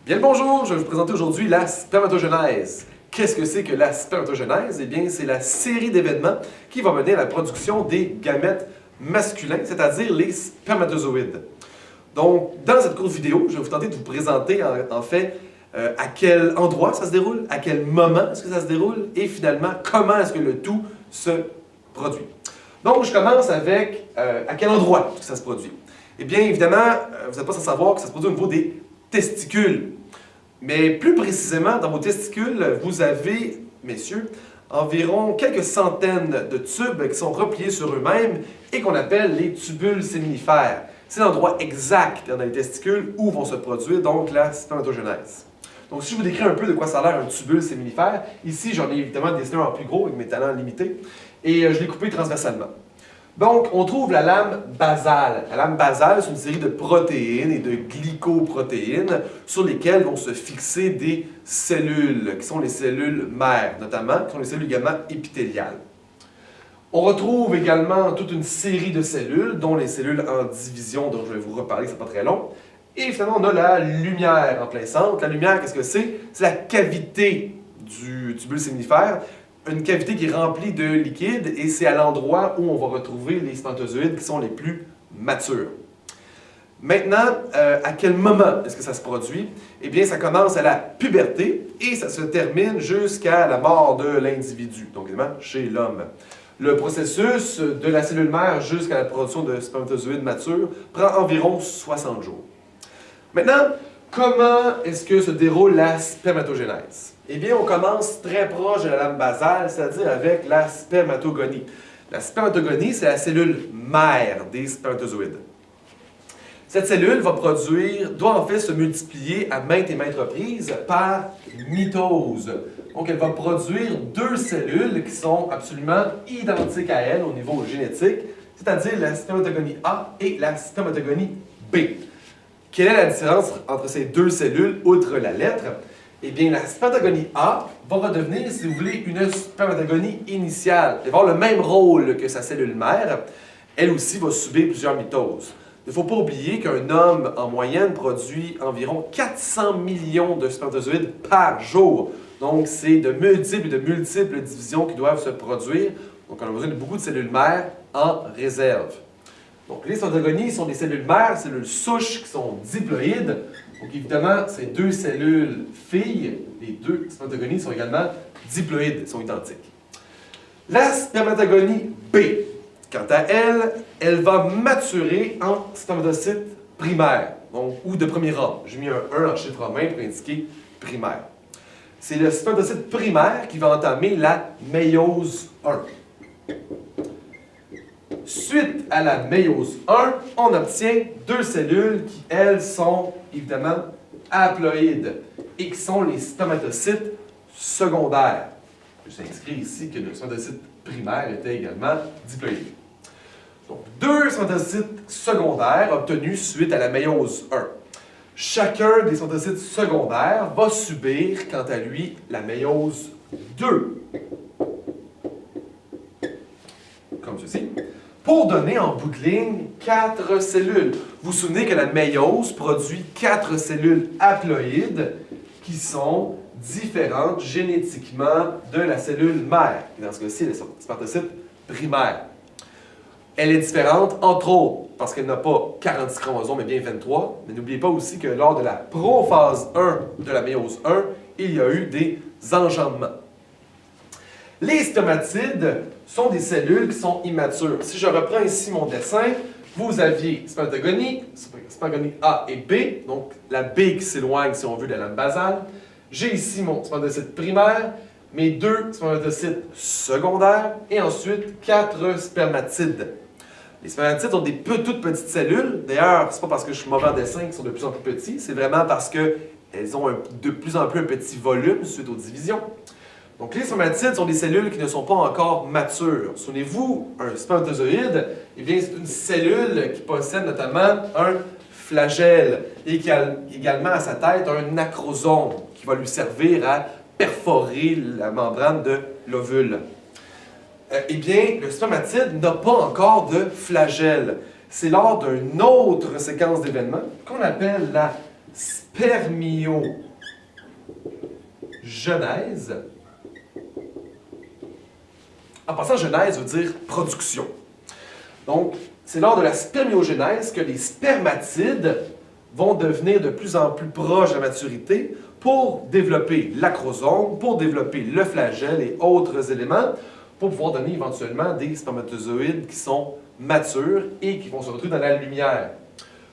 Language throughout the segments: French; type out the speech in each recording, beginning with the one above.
Bien le bonjour, je vais vous présenter aujourd'hui la spermatogenèse. Qu'est-ce que c'est que la spermatogenèse? Eh bien, c'est la série d'événements qui va mener à la production des gamètes masculins, c'est-à-dire les spermatozoïdes. Donc, dans cette courte vidéo, je vais vous tenter de vous présenter en fait à quel endroit ça se déroule, à quel moment est-ce que ça se déroule et finalement, comment est-ce que le tout se produit. Donc, je commence avec à quel endroit est-ce que ça se produit. Eh bien, évidemment, vous n'êtes pas sans savoir que ça se produit au niveau des testicules. Mais plus précisément, dans vos testicules, vous avez, messieurs, environ quelques centaines de tubes qui sont repliés sur eux-mêmes et qu'on appelle les tubules séminifères. C'est l'endroit exact dans les testicules où vont se produire donc la spermatogenèse. Donc si je vous décris un peu de quoi ça a l'air un tubule séminifère, ici j'en ai évidemment dessiné un en plus gros avec mes talents limités et je l'ai coupé transversalement. Donc, on trouve la lame basale. La lame basale, c'est une série de protéines et de glycoprotéines sur lesquelles vont se fixer des cellules, qui sont les cellules mères, notamment, qui sont les cellules également épithéliales. On retrouve également toute une série de cellules, dont les cellules en division, dont je vais vous reparler, c'est pas très long. Et finalement, on a la lumière en plein centre. La lumière, qu'est-ce que c'est? C'est la cavité du tubule séminifère. Une cavité qui est remplie de liquide et c'est à l'endroit où on va retrouver les spermatozoïdes qui sont les plus matures. Maintenant, à quel moment est-ce que ça se produit? Eh bien, ça commence à la puberté et ça se termine jusqu'à la mort de l'individu, donc évidemment chez l'homme. Le processus de la cellule mère jusqu'à la production de spermatozoïdes matures prend environ 60 jours. Maintenant, comment est-ce que se déroule la spermatogenèse? Eh bien, on commence très proche de la lame basale, c'est-à-dire avec la spermatogonie. La spermatogonie, c'est la cellule mère des spermatozoïdes. Cette cellule doit en fait se multiplier à maintes et maintes reprises par mitose. Donc, elle va produire deux cellules qui sont absolument identiques à elle au niveau génétique, c'est-à-dire la spermatogonie A et la spermatogonie B. Quelle est la différence entre ces deux cellules, outre la lettre? Eh bien, la spermatogonie A va redevenir, si vous voulez, une spermatogonie initiale. Elle va avoir le même rôle que sa cellule mère. Elle aussi va subir plusieurs mitoses. Il ne faut pas oublier qu'un homme, en moyenne, produit environ 400 millions de spermatozoïdes par jour. Donc, c'est de multiples divisions qui doivent se produire. Donc, on a besoin de beaucoup de cellules mères en réserve. Donc, les spermatogonies sont des cellules mères, cellules souches qui sont diploïdes. Donc, évidemment, ces deux cellules filles, les deux spermatogonies, sont également diploïdes, sont identiques. La spermatogonie B, quant à elle, elle va maturer en spermatocytes primaires, donc, ou de premier ordre. J'ai mis un 1 en chiffre romain pour indiquer primaire. C'est le spermatocyte primaire qui va entamer la méiose 1. Suite à la méiose 1, on obtient deux cellules qui, elles, sont évidemment haploïdes et qui sont les spermatocytes secondaires. Je vous inscris ici que le spermatocyte primaire était également diploïde. Donc, deux spermatocytes secondaires obtenus suite à la méiose 1. Chacun des spermatocytes secondaires va subir, quant à lui, la méiose 2. Comme ceci. Pour donner en bout de ligne 4 cellules. Vous vous souvenez que la méiose produit 4 cellules haploïdes qui sont différentes génétiquement de la cellule mère. Et dans ce cas-ci, le spermatocyte primaire. Elle est différente, entre autres, parce qu'elle n'a pas 46 chromosomes, mais bien 23. Mais n'oubliez pas aussi que lors de la prophase 1 de la méiose 1, il y a eu des enjambements. Les spermatides sont des cellules qui sont immatures. Si je reprends ici mon dessin, vous aviez spermatogonie A et B, donc la B qui s'éloigne, si on veut, de la lame basale. J'ai ici mon spermatocyte primaire, mes deux spermatocytes secondaires, et ensuite 4 spermatides. Les spermatides sont des toutes petites cellules. D'ailleurs, c'est pas parce que je suis mauvais en dessin qu'ils sont de plus en plus petits, c'est vraiment parce qu'elles ont de plus en plus un petit volume suite aux divisions. Donc, les spermatides sont des cellules qui ne sont pas encore matures. Souvenez-vous, un spermatozoïde, eh bien, c'est une cellule qui possède notamment un flagelle et qui a également à sa tête un acrosome qui va lui servir à perforer la membrane de l'ovule. Eh bien, le spermatide n'a pas encore de flagelle. C'est lors d'une autre séquence d'événements qu'on appelle la spermiogenèse. En passant, genèse veut dire production. Donc, c'est lors de la spermiogénèse que les spermatides vont devenir de plus en plus proches de la maturité pour développer l'acrosome, pour développer le flagelle et autres éléments, pour pouvoir donner éventuellement des spermatozoïdes qui sont matures et qui vont se retrouver dans la lumière.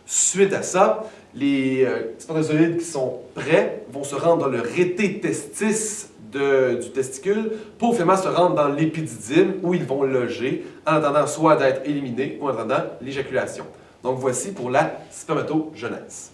Suite à ça, les spermatozoïdes qui sont prêts vont se rendre dans le rété testis du testicule pour finalement se rendre dans l'épididyme où ils vont loger en attendant soit d'être éliminés ou en attendant l'éjaculation. Donc voici pour la spermatogenèse.